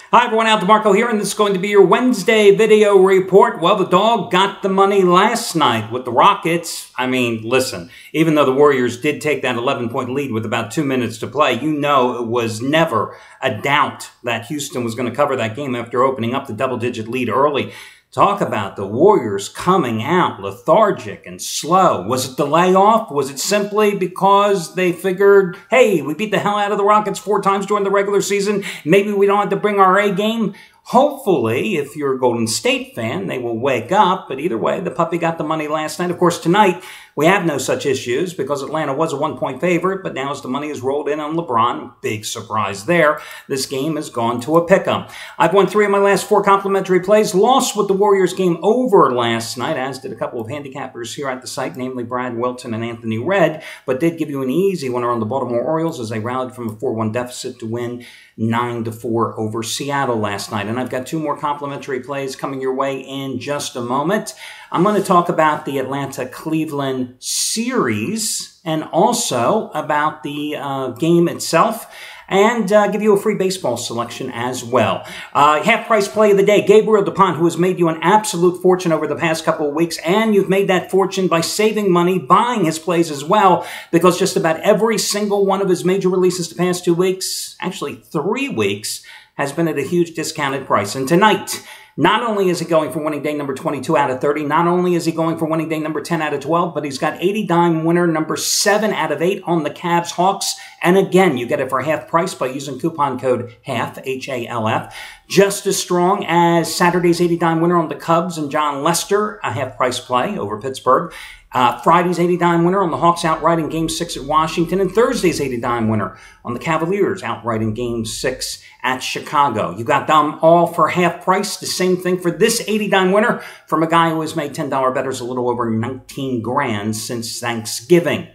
Hi everyone, DeMarco here, and this is going to be your Wednesday video report. Well, the dog got the money last night with the Rockets. I mean, listen, even though the Warriors did take that 11-point lead with about 2 minutes to play, you know it was never a doubt that Houston was going to cover that game after opening up the double-digit lead early. Talk about the Warriors coming out lethargic and slow. Was it the layoff? Was it simply because they figured, hey, we beat the hell out of the Rockets 4 times during the regular season. Maybe we don't have to bring our A game? Hopefully, if you're a Golden State fan, they will wake up. But either way, the puppy got the money last night. Of course, tonight, we have no such issues because Atlanta was a 1-point favorite. But now as the money is rolled in on LeBron, big surprise there, this game has gone to a pick-em. I've won 3 of my last 4 complimentary plays. Lost with the Warriors game over last night, as did a couple of handicappers here at the site, namely Brad Wilton and Anthony Red. But did give you an easy winner on the Baltimore Orioles as they rallied from a 4-1 deficit to win 9-4 over Seattle last night. And I've got 2 more complimentary plays coming your way in just a moment. I'm going to talk about the Atlanta-Cleveland series and also about the game itself, and give you a free baseball selection as well. Half-price play of the day, Gabriel DuPont, who has made you an absolute fortune over the past couple of weeks, and you've made that fortune by saving money, buying his plays as well, because just about every single one of his major releases the past 2 weeks, actually 3 weeks, has been at a huge discounted price. And tonight, not only is he going for winning day number 22 out of 30, not only is he going for winning day number 10 out of 12, but he's got 80-dime winner number 7 out of 8 on the Cavs-Hawks. And again, you get it for half price by using coupon code HALF, H-A-L-F. Just as strong as Saturday's 80-dime winner on the Cubs and John Lester, a half-price play over Pittsburgh. Friday's 80-dime winner on the Hawks outright in Game 6 at Washington, and Thursday's 80-dime winner on the Cavaliers outright in Game 6 at Chicago. You got them all for half price. The same thing for this 80-dime winner from a guy who has made $10 bettors a little over 19 grand since Thanksgiving.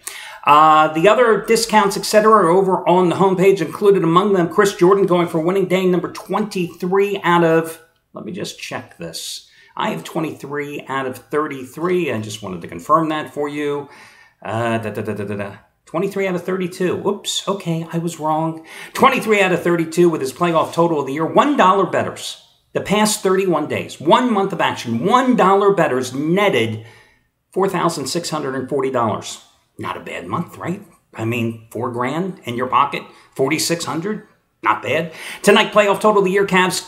The other discounts, etc., are over on the homepage, included among them Chris Jordan going for winning day number 23 out of, let me just check this. I have 23 out of 33. I just wanted to confirm that for you. 23 out of 32. Oops, okay, I was wrong. 23 out of 32 with his playoff total of the year. $1 bettors. The past 31 days, 1 month of action, $1 bettors netted $4,640. Not a bad month, right? I mean, $4 grand in your pocket, $4,600. Not bad. Tonight, playoff total of the year, Cavs,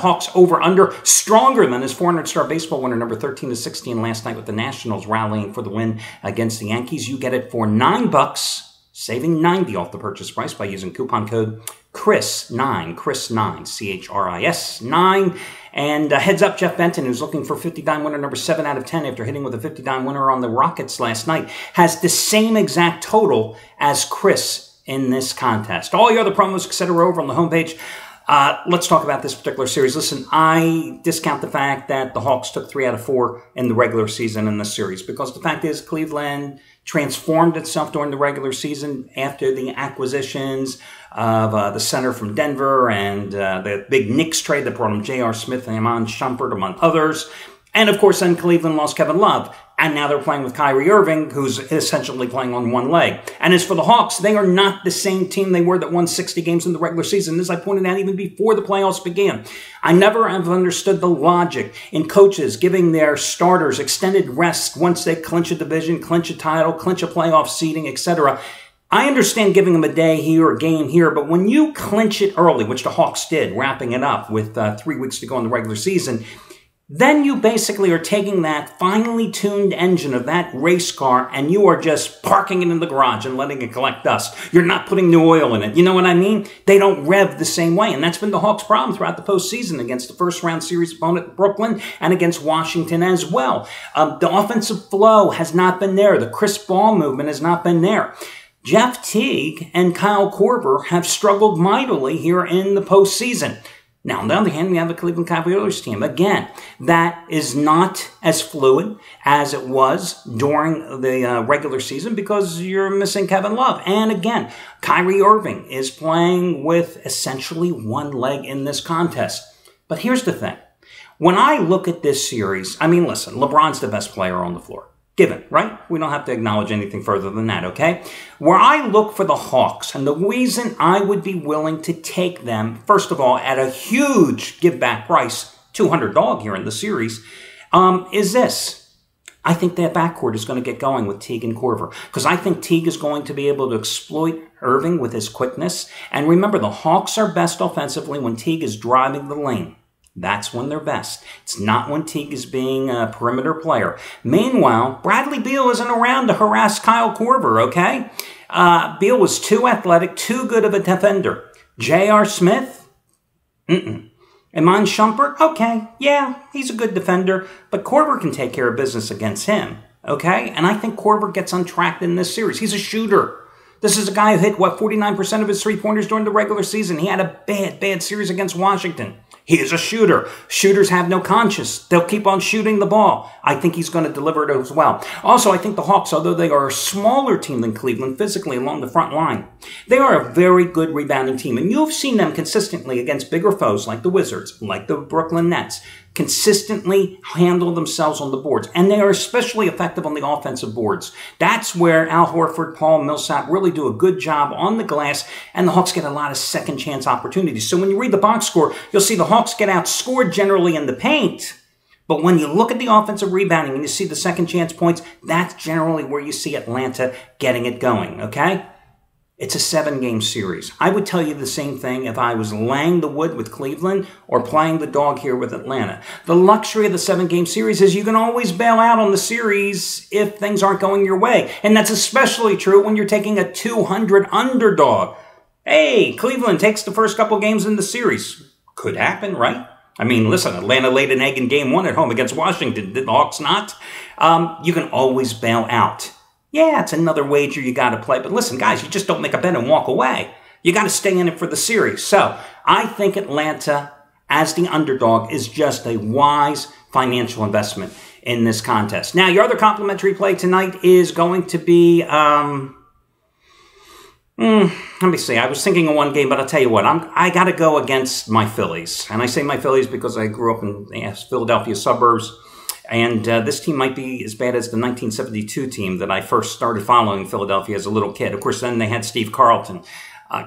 Hawks over under. Stronger than his 400-star baseball winner, number 13-16 last night with the Nationals rallying for the win against the Yankees. You get it for $9, saving $90 off the purchase price by using coupon code CHRIS9, CHRIS9, C-H-R-I-S 9. And heads up, Jeff Benton, who's looking for 50-dime winner number 7 out of 10 after hitting with a 50-dime winner on the Rockets last night, has the same exact total as Chris in this contest. All your other promos, etc., are over on the homepage. Let's talk about this particular series. Listen, I discount the fact that the Hawks took 3 out of 4 in the regular season in this series, because the fact is Cleveland transformed itself during the regular season after the acquisitions of the center from Denver and the big Knicks trade that brought him J.R. Smith and Iman Shumpert, among others. And, of course, then Cleveland lost Kevin Love. And now they're playing with Kyrie Irving, who's essentially playing on one leg. And as for the Hawks, they are not the same team they were that won 60 games in the regular season, as I pointed out even before the playoffs began. I never have understood the logic in coaches giving their starters extended rest once they clinch a division, clinch a title, clinch a playoff seeding, etc. I understand giving them a day here, a game here, but when you clinch it early, which the Hawks did, wrapping it up with 3 weeks to go in the regular season, then you basically are taking that finely tuned engine of that race car and you are just parking it in the garage and letting it collect dust. You're not putting new oil in it. You know what I mean? They don't rev the same way. And that's been the Hawks' problem throughout the postseason against the first-round series opponent, Brooklyn, and against Washington as well. The offensive flow has not been there. The crisp ball movement has not been there. Jeff Teague and Kyle Korver have struggled mightily here in the postseason. Now, on the other hand, we have the Cleveland Cavaliers team. Again, that is not as fluid as it was during the regular season because you're missing Kevin Love. And again, Kyrie Irving is playing with essentially one leg in this contest. But here's the thing. When I look at this series, I mean, listen, LeBron's the best player on the floor. Given, right? We don't have to acknowledge anything further than that, okay? Where I look for the Hawks, and the reason I would be willing to take them, first of all, at a huge give-back price, $200 here in the series, is this. I think that backcourt is going to get going with Teague and Korver, because I think Teague is going to be able to exploit Irving with his quickness. And remember, the Hawks are best offensively when Teague is driving the lane. That's when they're best. It's not when Teague is being a perimeter player. Meanwhile, Bradley Beal isn't around to harass Kyle Korver, okay? Beal was too athletic, too good of a defender. J.R. Smith? Iman Shumpert? Okay, yeah, he's a good defender, but Korver can take care of business against him, okay? And I think Korver gets untracked in this series. He's a shooter. This is a guy who hit, 49% of his three-pointers during the regular season. He had a bad series against Washington. He is a shooter. Shooters have no conscience. They'll keep on shooting the ball. I think he's going to deliver it as well. Also, I think the Hawks, although they are a smaller team than Cleveland physically along the front line, they are a very good rebounding team. And you've seen them consistently against bigger foes like the Wizards, like the Brooklyn Nets, consistently handle themselves on the boards. And they are especially effective on the offensive boards. That's where Al Horford, Paul Millsap really do a good job on the glass, and the Hawks get a lot of second chance opportunities. So when you read the box score, you'll see the Hawks get outscored generally in the paint. But when you look at the offensive rebounding and you see the second chance points, that's generally where you see Atlanta getting it going, okay? It's a 7-game series. I would tell you the same thing if I was laying the wood with Cleveland or playing the dog here with Atlanta. The luxury of the 7-game series is you can always bail out on the series if things aren't going your way. And that's especially true when you're taking a 200 underdog. Hey, Cleveland takes the first couple games in the series. Could happen, right? I mean, listen, Atlanta laid an egg in game 1 at home against Washington. Did the Hawks not? You can always bail out. Yeah, it's another wager you got to play. But listen, guys, you just don't make a bet and walk away. You got to stay in it for the series. So I think Atlanta, as the underdog, is just a wise financial investment in this contest. Now, your other complimentary play tonight is going to be, let me see. I was thinking of one game, but I'll tell you what. I got to go against my Phillies. And I say my Phillies because I grew up in the Philadelphia suburbs. And this team might be as bad as the 1972 team that I first started following Philadelphia as a little kid. Of course, then they had Steve Carlton.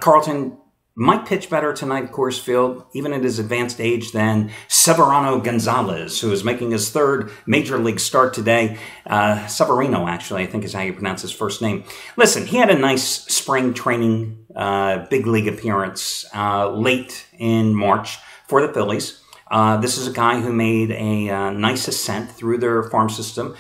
Carlton might pitch better tonight at Coors Field, even at his advanced age, than Severino Gonzalez, who is making his 3rd major league start today. Severino, actually, I think is how you pronounce his first name. Listen, he had a nice spring training big league appearance late in March for the Phillies. This is a guy who made a nice ascent through their farm system,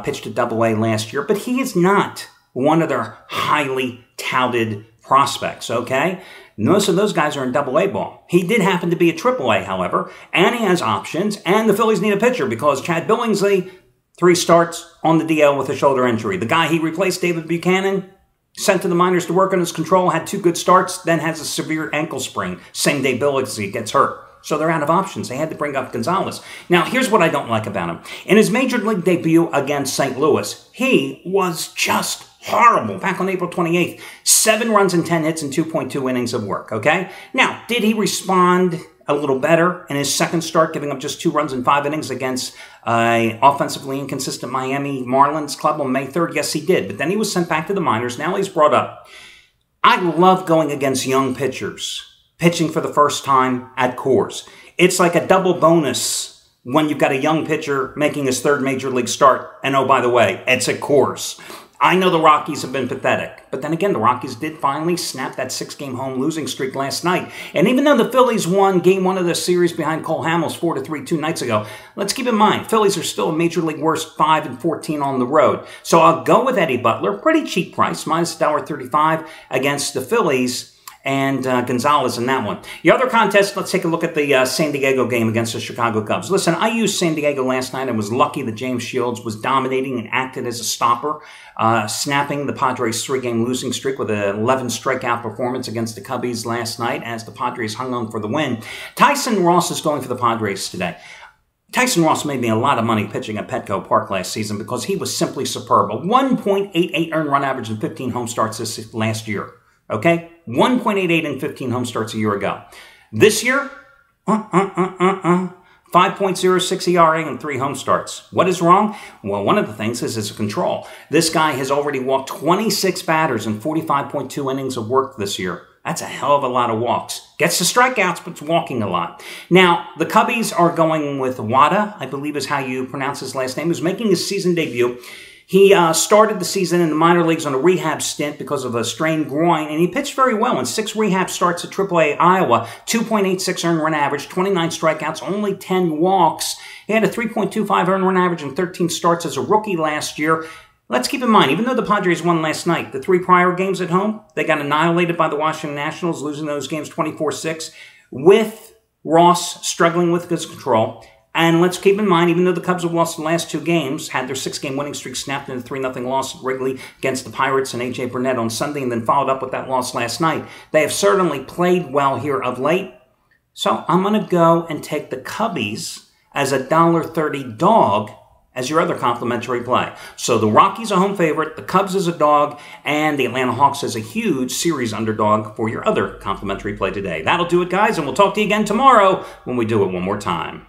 pitched at Double-A last year, but he is not one of their highly touted prospects, okay? Most of those guys are in Double-A ball. He did happen to be a Triple-A, however, and he has options, and the Phillies need a pitcher because Chad Billingsley, 3 starts on the DL with a shoulder injury. The guy he replaced, David Buchanan, sent to the minors to work on his control, had 2 good starts, then has a severe ankle sprain. Same day Billingsley gets hurt. So they're out of options. They had to bring up Gonzalez. Now, here's what I don't like about him. In his major league debut against St. Louis, he was just horrible back on April 28th. 7 runs and 10 hits and 2.2 innings of work, okay? Now, did he respond a little better in his second start, giving up just 2 runs in 5 innings against an offensively inconsistent Miami Marlins club on May 3rd? Yes, he did. But then he was sent back to the minors. Now he's brought up. I love going against young pitchers, pitching for the first time at Coors. It's like a double bonus when you've got a young pitcher making his 3rd major league start. And oh, by the way, it's at Coors. I know the Rockies have been pathetic. But then again, the Rockies did finally snap that 6-game home losing streak last night. And even though the Phillies won game 1 of the series behind Cole Hamels 4-3 2 nights ago, let's keep in mind, Phillies are still a major league worst 5-14 on the road. So I'll go with Eddie Butler, pretty cheap price, minus $1.35 against the Phillies. And Gonzalez in that one. The other contest, let's take a look at the San Diego game against the Chicago Cubs. Listen, I used San Diego last night and was lucky that James Shields was dominating and acted as a stopper, snapping the Padres' 3-game losing streak with an 11 strikeout performance against the Cubbies last night as the Padres hung on for the win. Tyson Ross is going for the Padres today. Tyson Ross made me a lot of money pitching at Petco Park last season because he was simply superb. A 1.88 earned run average in 15 home starts this last year. Okay? 1.88 in 15 home starts a year ago. This year, 5.06 ERA and 3 home starts. What is wrong? Well, one of the things is his control. This guy has already walked 26 batters in 45.2 innings of work this year. That's a hell of a lot of walks. Gets the strikeouts, but walking a lot. Now, the Cubbies are going with Wada, I believe is how you pronounce his last name, who's making his season debut. He started the season in the minor leagues on a rehab stint because of a strained groin, and he pitched very well in 6 rehab starts at AAA Iowa, 2.86 earned run average, 29 strikeouts, only 10 walks. He had a 3.25 earned run average and 13 starts as a rookie last year. Let's keep in mind, even though the Padres won last night, the 3 prior games at home, they got annihilated by the Washington Nationals, losing those games 24-6, with Ross struggling with his control. And let's keep in mind, even though the Cubs have lost the last 2 games, had their 6-game winning streak snapped in a 3-0 loss at Wrigley against the Pirates and A.J. Burnett on Sunday, and then followed up with that loss last night. They have certainly played well here of late. So I'm going to go and take the Cubbies as a $1.30 dog as your other complimentary play. So the Rockies a home favorite, the Cubs as a dog, and the Atlanta Hawks as a huge series underdog for your other complimentary play today. That'll do it, guys, and we'll talk to you again tomorrow when we do it one more time.